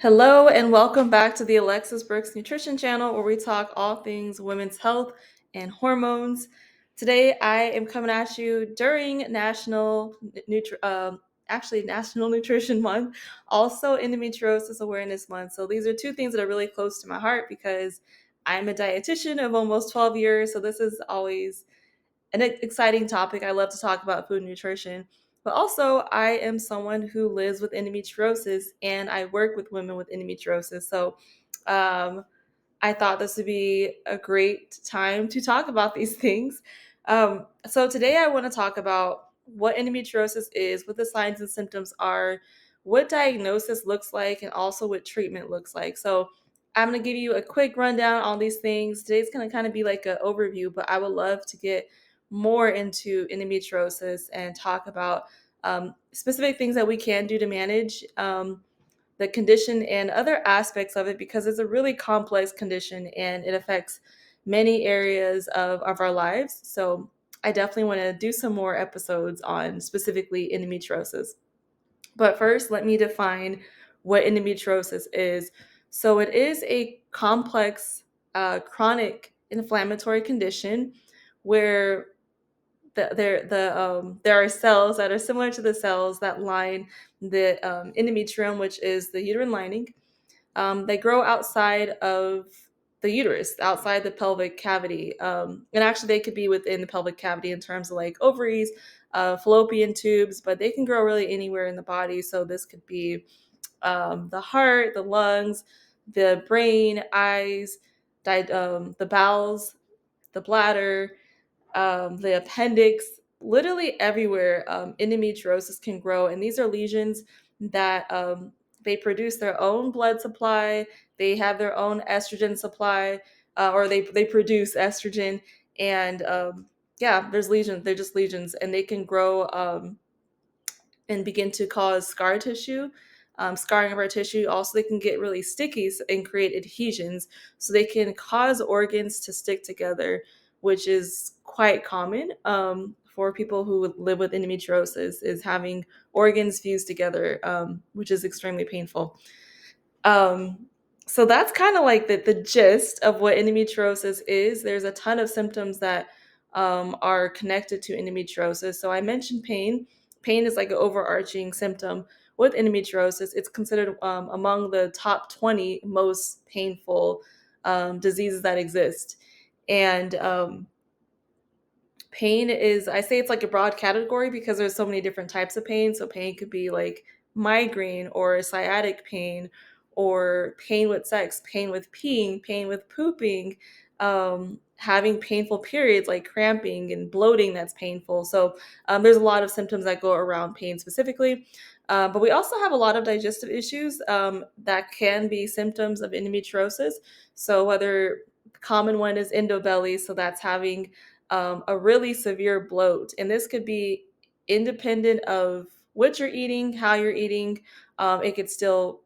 Hello and welcome back to the Alexis Brooks Nutrition Channel, where we talk all things women's health and hormones. Today, I am coming at you during National Nutrition Month, also Endometriosis Awareness Month. So these are two things that are really close to my heart because I'm a dietitian of almost 12 years. So this is always an exciting topic. I love to talk about food and nutrition. But also, I am someone who lives with endometriosis and I work with women with endometriosis. So um, I thought this would be a great time to talk about these things. So today I want to talk about what endometriosis is, what the signs and symptoms are, what diagnosis looks like, and also what treatment looks like. So I'm going to give you a quick rundown on these things. Today's going to kind of be like an overview, but I would love to get more into endometriosis and talk about specific things that we can do to manage the condition and other aspects of it because it's a really complex condition and it affects many areas of our lives. So I definitely want to do some more episodes on specifically endometriosis. But first, let me define what endometriosis is. So it is a complex chronic inflammatory condition where there are cells that are similar to the cells that line the endometrium, which is the uterine lining. They grow outside of the uterus, outside the pelvic cavity. And actually, they could be within the pelvic cavity in terms of like ovaries, fallopian tubes, but they can grow really anywhere in the body. So this could be the heart, the lungs, the brain, eyes, the bowels, the bladder, the appendix, literally everywhere. Endometriosis can grow, and these are lesions that they produce their own blood supply. They have their own estrogen supply, or they produce estrogen, and yeah, there's lesions. They're just lesions, and they can grow and begin to cause scar tissue. Scarring of our tissue. Also, they can get really sticky and create adhesions. So they can cause organs to stick together, which is quite common for people who live with endometriosis, is having organs fused together, which is extremely painful. Um, so that's kind of like the gist of what endometriosis is. There's a ton of symptoms that are connected to endometriosis. So I mentioned pain. Pain is like an overarching symptom with endometriosis. It's considered among the top 20 most painful diseases that exist. And pain is, I say it's like a broad category because there's so many different types of pain. So pain could be like migraine or sciatic pain or pain with sex, pain with peeing, pain with pooping, having painful periods like cramping and bloating that's painful. So there's a lot of symptoms that go around pain specifically. But we also have a lot of digestive issues that can be symptoms of endometriosis. So whether common one is endobelly, so that's having a really severe bloat. And this could be independent of what you're eating, how you're eating. It could still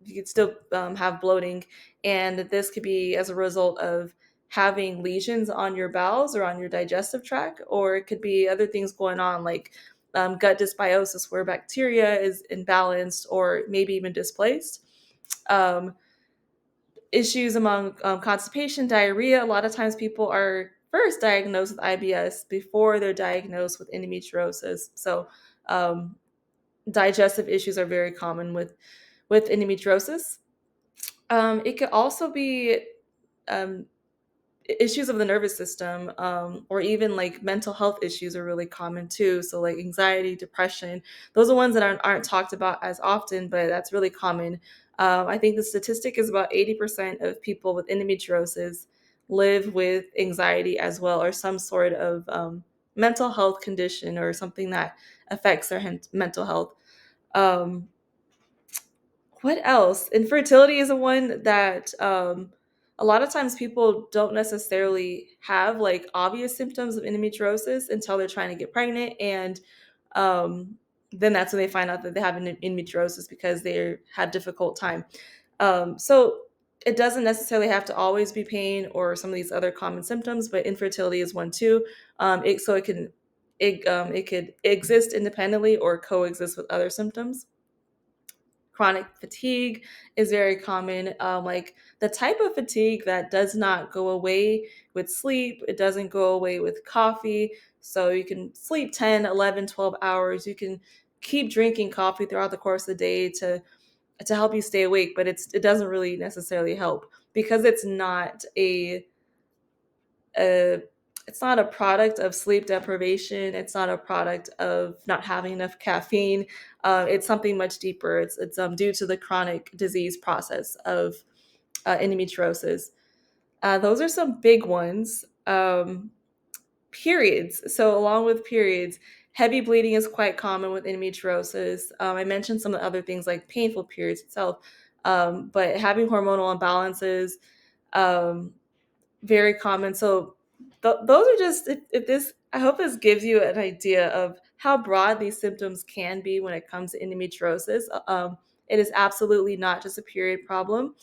You could still have bloating, and this could be as a result of having lesions on your bowels or on your digestive tract, or it could be other things going on like gut dysbiosis, where bacteria is imbalanced or maybe even displaced. Um, Issues among constipation, diarrhea. A lot of times people are first diagnosed with IBS before they're diagnosed with endometriosis. So um, digestive issues are very common with endometriosis. It could also be um, issues of the nervous system, or even like mental health issues are really common too. So like anxiety, depression, those are ones that aren't talked about as often, but that's really common. I think the statistic is about 80% of people with endometriosis live with anxiety as well, or some sort of mental health condition or something that affects their mental health. Um, what else? Infertility is a one that a lot of times people don't necessarily have like obvious symptoms of endometriosis until they're trying to get pregnant, and um, then that's when they find out that they have endometriosis because they had difficult time. So it doesn't necessarily have to always be pain or some of these other common symptoms, but infertility is one too. It could exist independently or coexist with other symptoms. Chronic fatigue is very common. Like the type of fatigue that does not go away with sleep, it doesn't go away with coffee. So you can sleep 10, 11, 12 hours. You can keep drinking coffee throughout the course of the day to help you stay awake, but it doesn't really necessarily help because a it's not a product of sleep deprivation. It's not a product of not having enough caffeine. It's something much deeper. It's due to the chronic disease process of endometriosis. Those are some big ones. Periods. So along with periods, heavy bleeding is quite common with endometriosis. I mentioned some of the other things like painful periods itself, but having hormonal imbalances, um, very common. So those are just if this. I hope this gives you an idea of how broad these symptoms can be when it comes to endometriosis. It is absolutely not just a period problem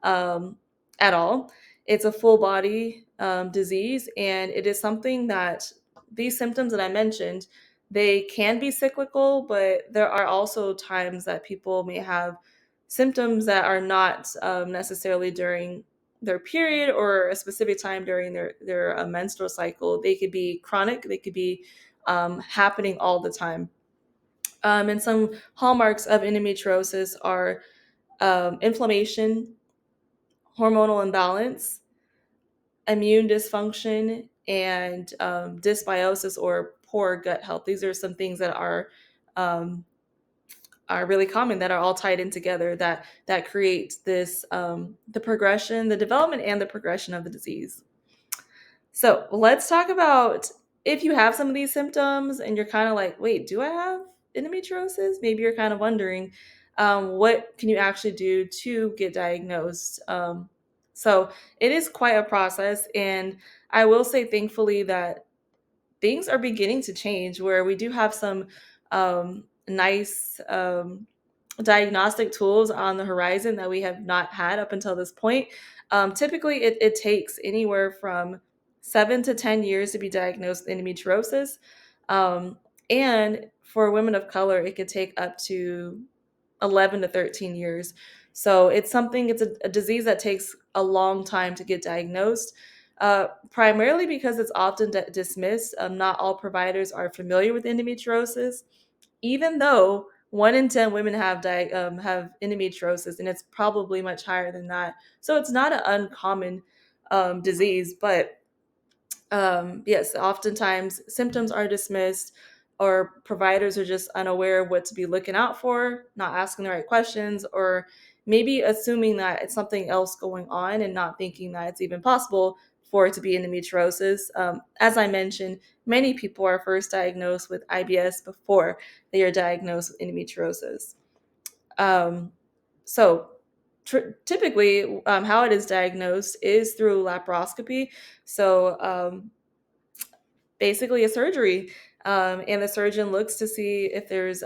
um, at all. It's a full body disease, and it is something that these symptoms that I mentioned, they can be cyclical, but there are also times that people may have symptoms that are not necessarily during their period or a specific time during their menstrual cycle. They could be chronic. They could be happening all the time. And some hallmarks of endometriosis are inflammation, hormonal imbalance, immune dysfunction, and dysbiosis or poor gut health. These are some things that um, are really common that are all tied in together that create this the progression, the development, and the progression of the disease. So let's talk about if you have some of these symptoms and you're kind of like, wait, do I have endometriosis? Maybe you're kind of wondering, what can you actually do to get diagnosed? So it is quite a process. And I will say, thankfully, that things are beginning to change where we do have some nice diagnostic tools on the horizon that we have not had up until this point. Typically, it takes anywhere from 7 to 10 years to be diagnosed with endometriosis. Um, and for women of color, it could take up to 11 to 13 years. So it's a disease that takes a long time to get diagnosed, primarily because it's often dismissed. Not all providers are familiar with endometriosis, even though 1 in 10 women have endometriosis, and it's probably much higher than that. So it's not an uncommon disease, but yes, oftentimes symptoms are dismissed, or providers are just unaware of what to be looking out for, not asking the right questions, or maybe assuming that it's something else going on and not thinking that it's even possible for it to be endometriosis. As I mentioned, many people are first diagnosed with IBS before they are diagnosed with endometriosis. Um, so, typically, how it is diagnosed is through laparoscopy. So, basically a surgery. And the surgeon looks to see if there's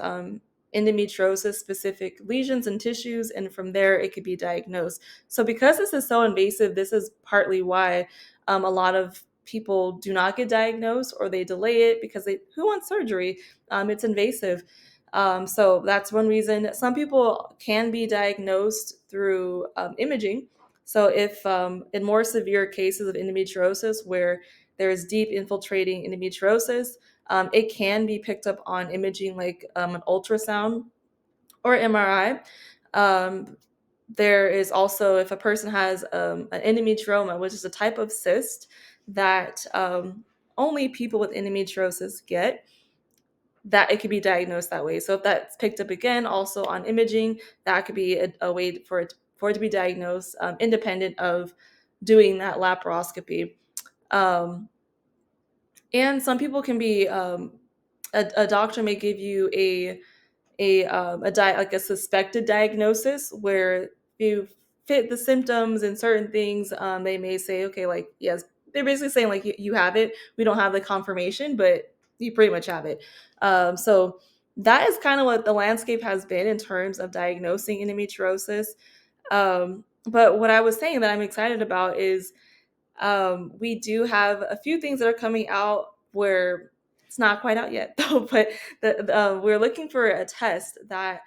endometriosis specific lesions and tissues, and from there it could be diagnosed. So, because this is so invasive, this is partly why a lot of people do not get diagnosed or they delay it because who wants surgery? It's invasive. So, that's one reason. Some people can be diagnosed through imaging. So, if in more severe cases of endometriosis where there is deep infiltrating endometriosis, it can be picked up on imaging like an ultrasound or MRI. Um, there is also, if a person has an endometrioma, which is a type of cyst that only people with endometriosis get, that it could be diagnosed that way. So if that's picked up again, also on imaging, that could be a way for it to be diagnosed, independent of doing that laparoscopy. Um, and some people can be a doctor may give you like a suspected diagnosis where you fit the symptoms and certain things. They may say, okay, like yes, they're basically saying like you have it. We don't have the confirmation, but you pretty much have it. So that is kind of what the landscape has been in terms of diagnosing endometriosis. But what I was saying that I'm excited about is we do have a few things that are coming out where it's not quite out yet, though. But we're looking for a test that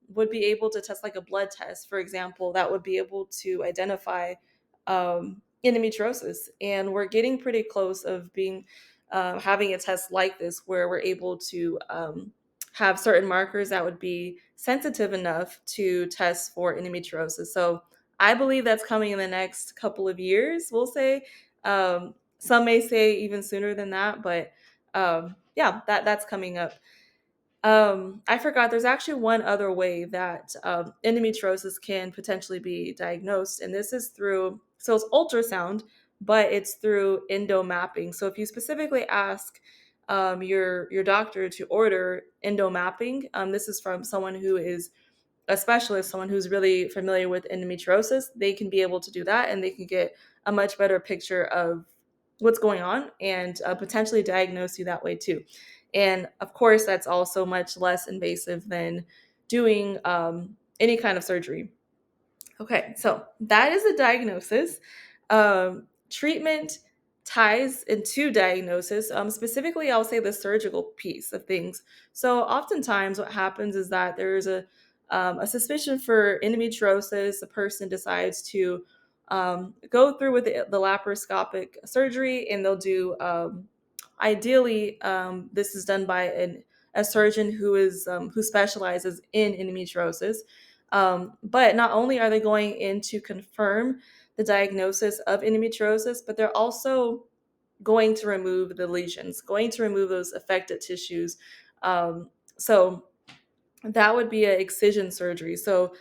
would be able to test like a blood test, for example, that would be able to identify endometriosis. And we're getting pretty close of being having a test like this where we're able to have certain markers that would be sensitive enough to test for endometriosis. So I believe that's coming in the next couple of years, we'll say. Some may say even sooner than that, but yeah, that's coming up. I forgot there's actually one other way that endometriosis can potentially be diagnosed, and this is through, so it's ultrasound, but it's through endomapping. So if you specifically ask your doctor to order endomapping, this is from someone who is a specialist, someone who's really familiar with endometriosis. They can be able to do that, and they can get a much better picture of what's going on and potentially diagnose you that way too. And of course, that's also much less invasive than doing any kind of surgery. Okay, so that is a diagnosis. Treatment ties into diagnosis. Specifically, I'll say the surgical piece of things. So, oftentimes, what happens is that there's a suspicion for endometriosis. The person decides to go through with the laparoscopic surgery, and they'll do. Ideally, this is done by a surgeon who specializes in endometriosis. But not only are they going in to confirm the diagnosis of endometriosis, but they're also going to remove the lesions, going to remove those affected tissues. So that would be an excision surgery. So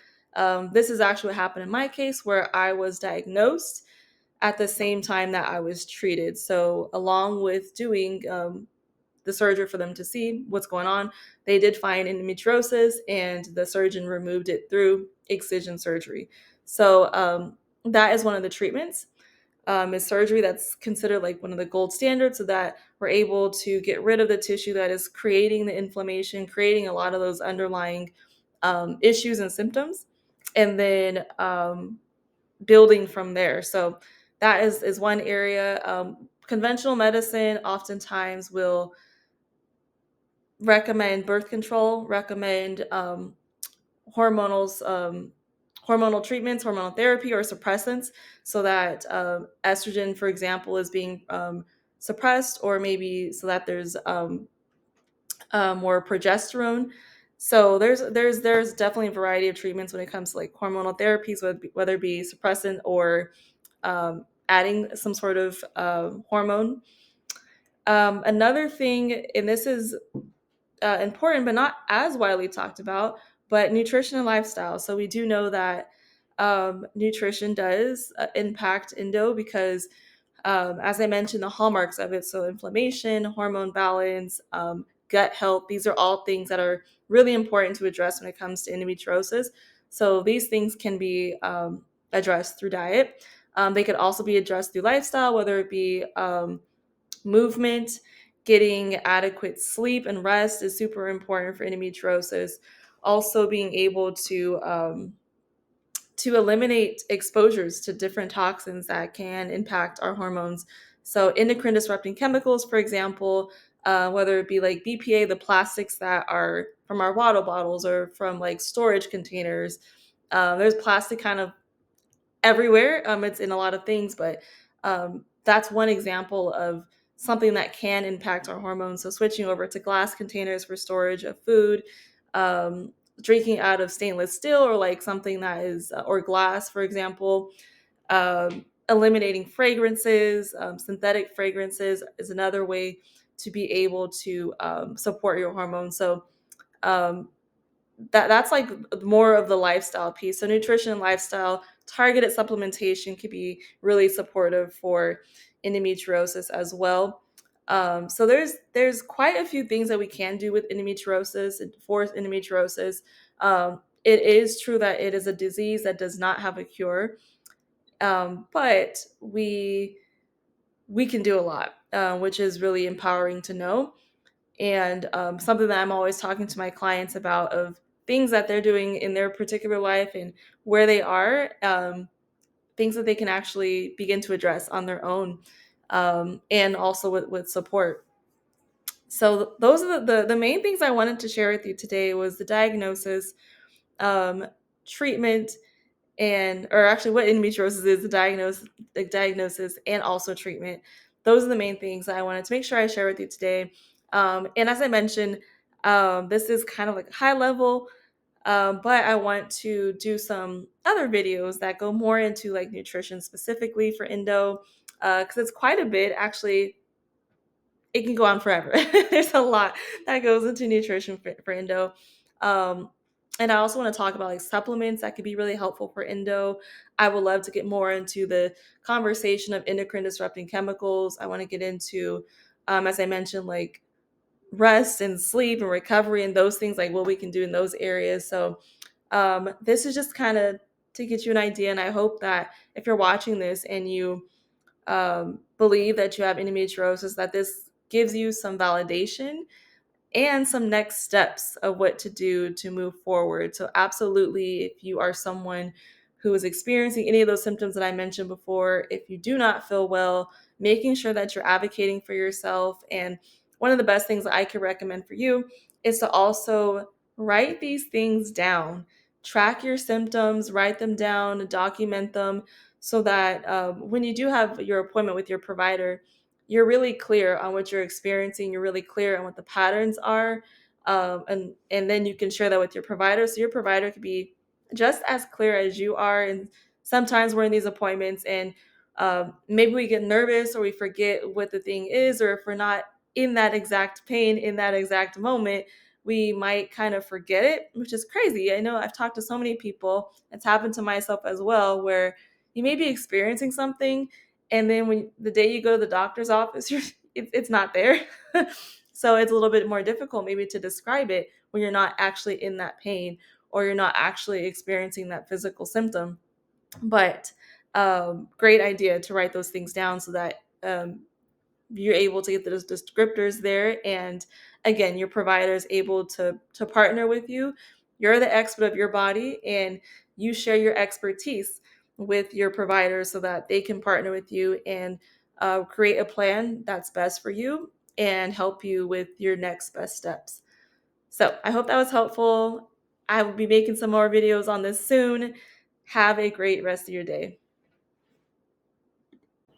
this is actually what happened in my case, where I was diagnosed at the same time that I was treated. So along with doing the surgery for them to see what's going on, they did find endometriosis, and the surgeon removed it through excision surgery. So that is one of the treatments. Is surgery that's considered like one of the gold standards, so that we're able to get rid of the tissue that is creating the inflammation, creating a lot of those underlying issues and symptoms, and then building from there. So that is one area. Conventional medicine oftentimes will recommend birth control, recommend hormonals, hormonal treatments, hormonal therapy, or suppressants, so that estrogen, for example, is being suppressed, or maybe so that there's more progesterone. So there's definitely a variety of treatments when it comes to like hormonal therapies, whether it be suppressant or adding some sort of hormone. Another thing, and this is important but not as widely talked about, but nutrition and lifestyle. So we do know that nutrition does impact endo, because as I mentioned, the hallmarks of it, so inflammation, hormone balance, gut health, these are all things that are really important to address when it comes to endometriosis. So these things can be addressed through diet. They could also be addressed through lifestyle, whether it be movement. Getting adequate sleep and rest is super important for endometriosis. Also, being able to eliminate exposures to different toxins that can impact our hormones. So, endocrine disrupting chemicals, for example, whether it be like BPA, the plastics that are from our water bottles or from like storage containers. There's plastic kind of everywhere. It's in a lot of things, but that's one example of something that can impact our hormones. So switching over to glass containers for storage of food, um, drinking out of stainless steel or like something that is, or glass, for example, eliminating fragrances, synthetic fragrances is another way to be able to support your hormones. So um, that's like more of the lifestyle piece. So nutrition, lifestyle, targeted supplementation could be really supportive for endometriosis as well. So there's quite a few things that we can do with endometriosis and for endometriosis. It is true that it is a disease that does not have a cure, but we can do a lot, which is really empowering to know, and something that I'm always talking to my clients about, of things that they're doing in their particular life and where they are, things that they can actually begin to address on their own, and also with support. So those are the main things I wanted to share with you today was the diagnosis, um, treatment, and or actually what endometriosis is, the diagnosis, and also treatment. Those are the main things that I wanted to make sure I share with you today. And as I mentioned, this is kind of like high level, but I want to do some other videos that go more into like nutrition specifically for endo, because it's quite a bit. Actually, it can go on forever. There's a lot that goes into nutrition for endo. Um, and I also want to talk about like supplements that could be really helpful for endo. I would love to get more into the conversation of endocrine disrupting chemicals. I want to get into, as I mentioned, like rest and sleep and recovery and those things, like what we can do in those areas. So this is just kind of to get you an idea. And I hope that if you're watching this and you believe that you have endometriosis, that this gives you some validation and some next steps of what to do to move forward. So, absolutely, if you are someone who is experiencing any of those symptoms that I mentioned before, if you do not feel well, making sure that you're advocating for yourself. And one of the best things that I could recommend for you is to also write these things down. Track your symptoms, write them down, document them so that when you do have your appointment with your provider, you're really clear on what you're experiencing. You're really clear on what the patterns are, and then you can share that with your provider. So your provider could be just as clear as you are. And sometimes we're in these appointments, and maybe we get nervous or we forget what the thing is, or if we're not in that exact pain in that exact moment, we might kind of forget it, which is crazy. I know I've talked to so many people. It's happened to myself as well, where you may be experiencing something and then when the day you go to the doctor's office, it's not there. So it's a little bit more difficult maybe to describe it when you're not actually in that pain or you're not actually experiencing that physical symptom. But great idea to write those things down so that you're able to get those descriptors there. And again, your provider is able to partner with you. You're the expert of your body, and you share your expertise with your provider so that they can partner with you and create a plan that's best for you and help you with your next best steps. So I hope that was helpful. I will be making some more videos on this soon. Have a great rest of your day.